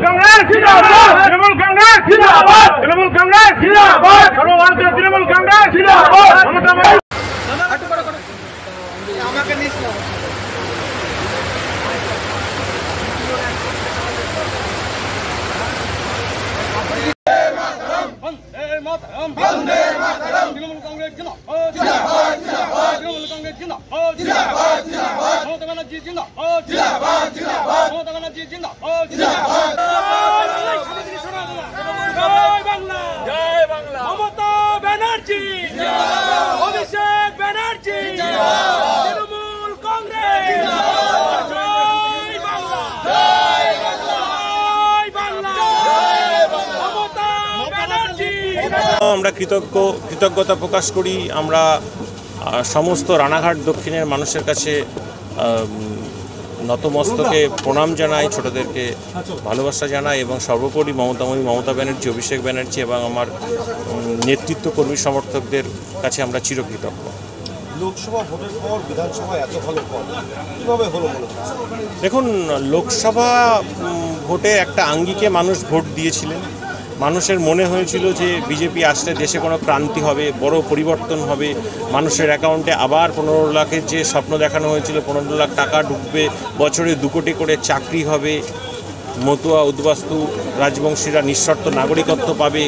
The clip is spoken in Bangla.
कांग्रेस जिंदाबाद, तृणमूल कांग्रेस जिंदाबाद, तृणमूल कांग्रेस जिंदाबाद, सर्वभारतीय तृणमूल कांग्रेस जिंदाबाद। ममता बनर्जी वंदे मातरम, तृणमूल कांग्रेस जिंदाबाद, जिंदाबाद, जिंदाबाद, तृणमूल कांग्रेस जिंदाबाद, जिंदाबाद, जिंदाबाद, ममता बनर्जी जिंदाबाद, जिंदाबाद, जिंदाबाद, ममता बनर्जी जिंदाबाद, जिंदाबाद। जय बांग्ला, जय बांग्ला, ममता बनर्जी जिंदाबाद, अभिषेक बनर्जी जिंदाबाद, तृणमूल कांग्रेस जिंदाबाद, जय बांग्ला, जय बांग्ला, जय बांग्ला, जय बांग्ला, ममता बनर्जी। আমরা কৃতজ্ঞতা প্রকাশ করি। আমরা সমস্ত রানাঘাট দক্ষিণের মানুষের কাছে নতমস্তকে প্রণাম জানাই, ছোটদেরকে ভালোবাসা জানাই এবং সর্বোপরি মমতা ব্যানার্জি, অভিষেক ব্যানার্জি এবং আমার নেতৃত্ব কর্মী সমর্থকদের কাছে আমরা চিরকৃতজ্ঞ। লোকসভা ভোটের পর বিধানসভা এত ভালো ফল কীভাবে হলো মনে হচ্ছে? দেখুন, লোকসভা ভোটে একটা আঙ্গিকে মানুষ ভোট দিয়েছিলেন। মানুষের মনে হয়েছিল যে বিজেপি আসলে দেশে কোনো ক্রান্তি হবে, বড় পরিবর্তন হবে, মানুষের অ্যাকাউন্টে আবার 15 লাখের যে স্বপ্ন দেখানো হয়েছিল, 15 লাখ টাকা ঢুকবে, বছরে 2 কোটি করে চাকরি হবে, মতুয়া উদ্বাস্তু রাজবংশীরা নিঃশর্ত নাগরিকত্ব পাবে,